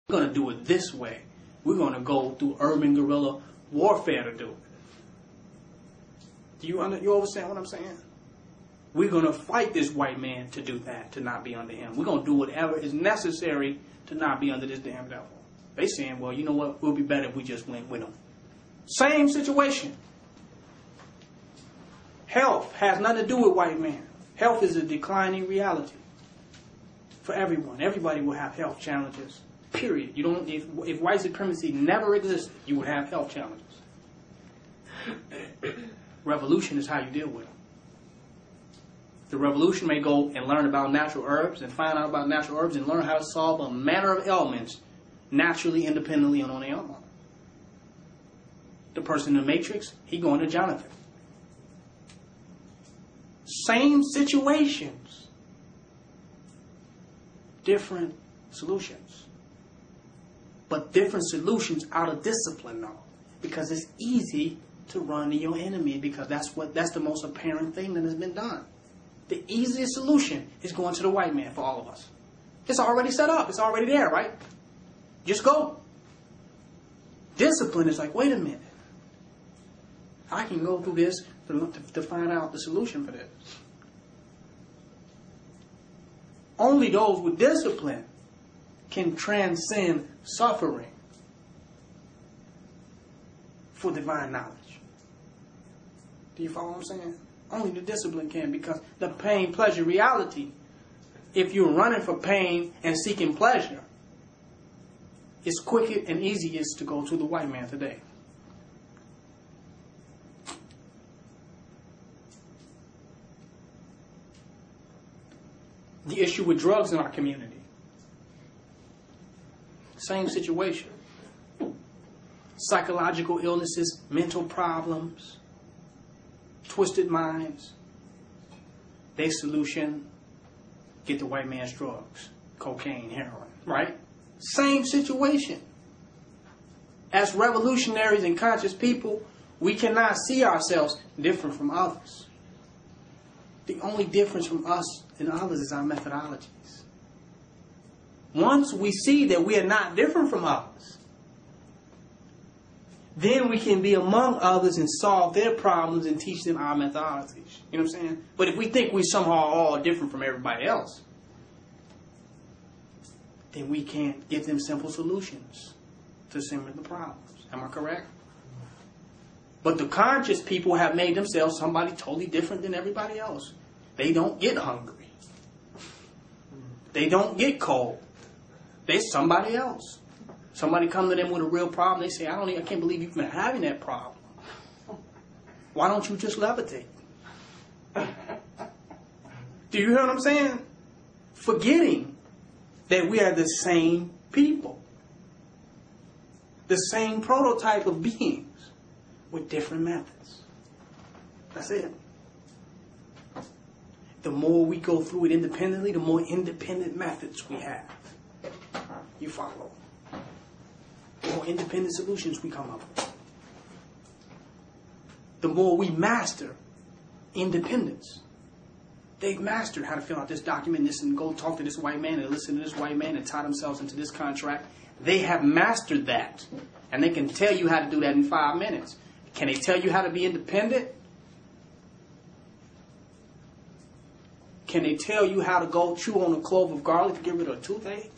We're going to do it this way. We're going to go through urban guerrilla warfare to do it. Do you understand what I'm saying? We're going to fight this white man to do that, to not be under him. We're going to do whatever is necessary to not be under this damn devil. They saying, well, you know what? We'll be better if we just went with him. Same situation. Health has nothing to do with white man. Health is a declining reality for everyone. Everybody will have health challenges. Period. You don't. If white supremacy never existed, you would have health challenges. Revolution is how you deal with them. The revolution may go and learn about natural herbs and find out about natural herbs and learn how to solve a manner of ailments naturally, independently, and on their own. The person in the Matrix, he going to Jonathan. Same situations, different solutions. But different solutions out of discipline, though. Because it's easy to run to your enemy, because that's the most apparent thing that has been done. The easiest solution is going to the white man for all of us. It's already set up. It's already there, right? Just go. Discipline is like, wait a minute. I can go through this to find out the solution for this. Only those with discipline can transcend suffering for divine knowledge. Do you follow what I'm saying? Only the discipline can, because the pain, pleasure, reality, if you're running for pain and seeking pleasure, it's quickest and easiest to go to the white man today. The issue with drugs in our community. Same situation. Psychological illnesses, mental problems, twisted minds. Their solution, get the white man's drugs. Cocaine, heroin, right? Same situation. As revolutionaries and conscious people, we cannot see ourselves different from others. The only difference from us and others is our methodologies. Once we see that we are not different from others, then we can be among others and solve their problems and teach them our methodologies. You know what I'm saying? But if we think we somehow all different from everybody else, then we can't give them simple solutions to similar problems. Am I correct? But the conscious people have made themselves somebody totally different than everybody else. They don't get hungry. They don't get cold. They're somebody else. Somebody come to them with a real problem, they say, I can't believe you've been having that problem. Why don't you just levitate? Do you hear what I'm saying? Forgetting that we are the same people. The same prototype of beings with different methods. That's it. The more we go through it independently, the more independent methods we have. You follow? The more independent solutions we come up with. The more we master independence. They've mastered how to fill out this document, this, and go talk to this white man and listen to this white man and tie themselves into this contract. They have mastered that. And they can tell you how to do that in 5 minutes. Can they tell you how to be independent? Can they tell you how to go chew on a clove of garlic to get rid of a toothache?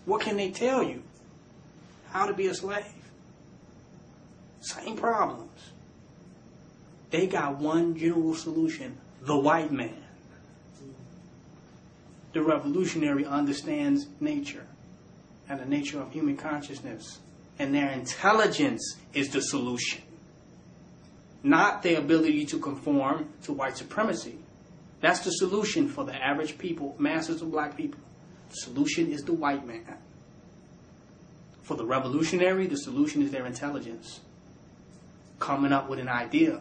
What can they tell you? How to be a slave? Same problems. They got one general solution: the white man. The revolutionary understands nature and the nature of human consciousness, and their intelligence is the solution. Not their ability to conform to white supremacy. That's the solution for the average people, masses of black people. The solution is the white man. For the revolutionary, the solution is their intelligence. Coming up with an idea.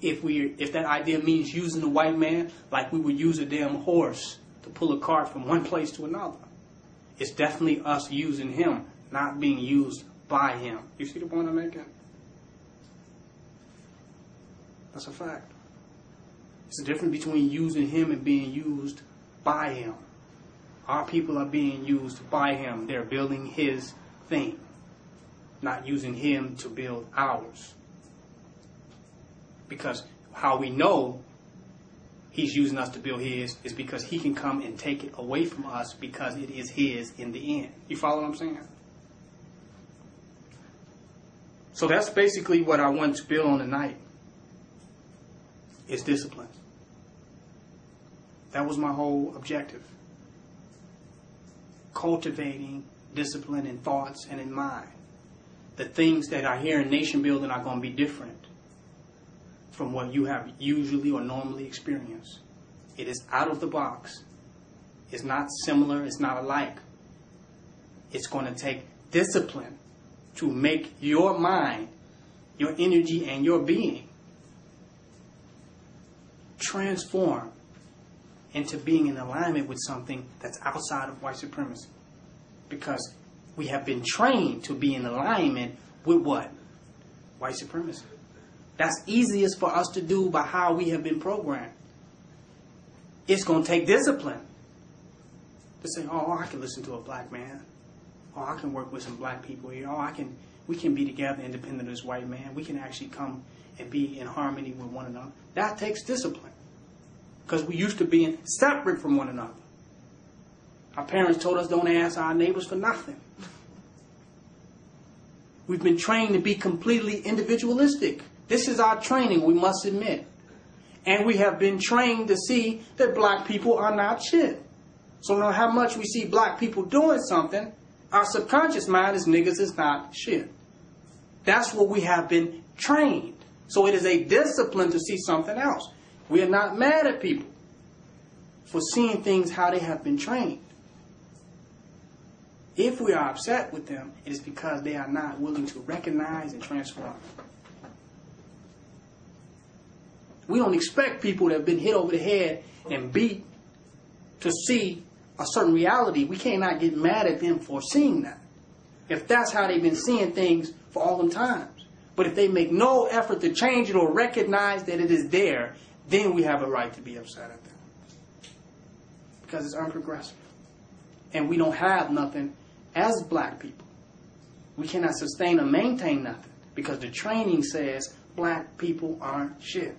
If that idea means using the white man like we would use a damn horse to pull a cart from one place to another, it's definitely us using him, not being used by him. You see the point I'm making? That's a fact. It's the difference between using him and being used by him. Our people are being used by him. They're building his thing, not using him to build ours. Because how we know he's using us to build his is because he can come and take it away from us because it is his in the end. You follow what I'm saying? So that's basically what I want to build on tonight, is discipline. That was my whole objective. Cultivating discipline in thoughts and in mind. The things that are here in nation building are going to be different from what you have usually or normally experienced. It is out of the box. It's not similar. It's not alike. It's going to take discipline to make your mind, your energy, and your being transform into being in alignment with something that's outside of white supremacy. Because we have been trained to be in alignment with what? White supremacy. That's easiest for us to do by how we have been programmed. It's going to take discipline to say, oh, I can listen to a black man. Oh, I can work with some black people here. Oh, we can be together independent of this white man. We can actually come and be in harmony with one another. That takes discipline. Because we used to being separate from one another. Our parents told us don't ask our neighbors for nothing. We've been trained to be completely individualistic. This is our training, we must admit. And we have been trained to see that black people are not shit. So no matter how much we see black people doing something, our subconscious mind is niggas is not shit. That's what we have been trained. So it is a discipline to see something else. We are not mad at people for seeing things how they have been trained. If we are upset with them, it is because they are not willing to recognize and transform. We don't expect people that have been hit over the head and beat to see a certain reality. We cannot get mad at them for seeing that. If that's how they've been seeing things for all them times. But if they make no effort to change it or recognize that it is there, then we have a right to be upset at them. Because it's unprogressive. And we don't have nothing as black people. We cannot sustain or maintain nothing. Because the training says black people aren't shit.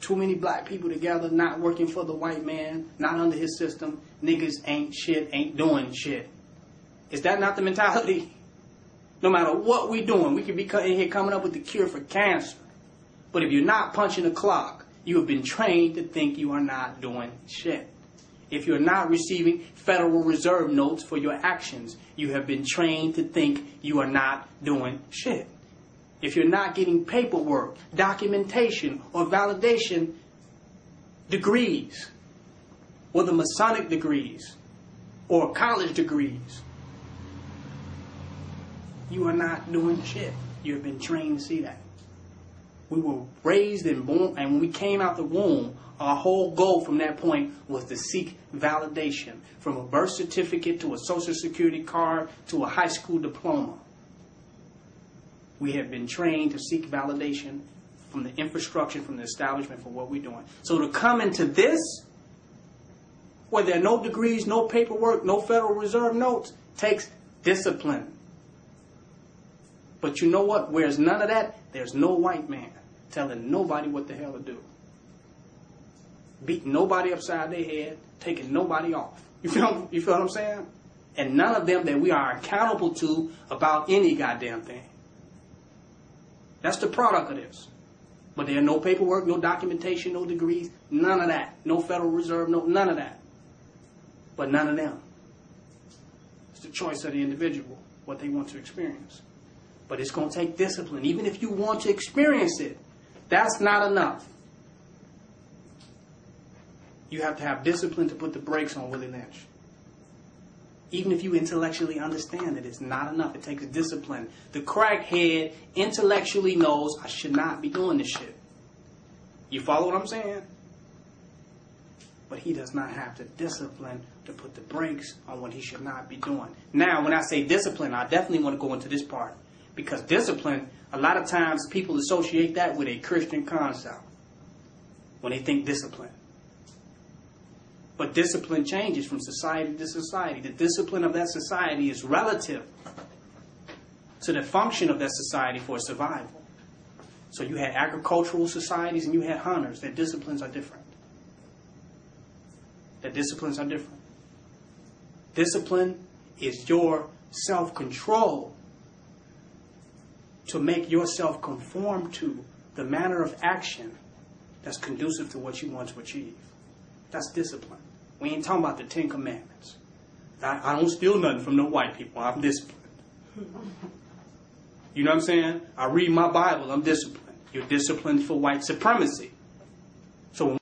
Too many black people together, not working for the white man, not under his system. Niggas ain't shit, ain't doing shit. Is that not the mentality? No matter what we're doing, we could be in here coming up with the cure for cancer. But if you're not punching the clock, you have been trained to think you are not doing shit. If you're not receiving Federal Reserve notes for your actions, you have been trained to think you are not doing shit. If you're not getting paperwork, documentation, or validation degrees, whether Masonic degrees or college degrees, you are not doing shit. You have been trained to see that. We were raised and born, and when we came out the womb, our whole goal from that point was to seek validation. From a birth certificate to a social security card to a high school diploma. We have been trained to seek validation from the infrastructure, from the establishment for what we're doing. So to come into this, where there are no degrees, no paperwork, no Federal Reserve notes, takes discipline. But you know what? Where's none of that, there's no white man telling nobody what the hell to do. Beating nobody upside their head, taking nobody off. You feel what I'm saying? And none of them that we are accountable to about any goddamn thing. That's the product of this. But there are no paperwork, no documentation, no degrees, none of that. No Federal Reserve, none of that. But none of them. It's the choice of the individual, what they want to experience. But it's going to take discipline. Even if you want to experience it, that's not enough. You have to have discipline to put the brakes on Willie Lynch. Even if you intellectually understand it, it's not enough. It takes discipline. The crackhead intellectually knows I should not be doing this shit. You follow what I'm saying? But he does not have the discipline to put the brakes on what he should not be doing. Now, when I say discipline, I definitely want to go into this part. Because discipline, a lot of times people associate that with a Christian concept when they think discipline. But discipline changes from society to society. The discipline of that society is relative to the function of that society for survival. So you had agricultural societies and you had hunters. Their disciplines are different. Their disciplines are different. Discipline is your self-control to make yourself conform to the manner of action that's conducive to what you want to achieve. That's discipline. We ain't talking about the 10 Commandments. I don't steal nothing from no white people. I'm disciplined. You know what I'm saying? I read my Bible. I'm disciplined. You're disciplined for white supremacy. So when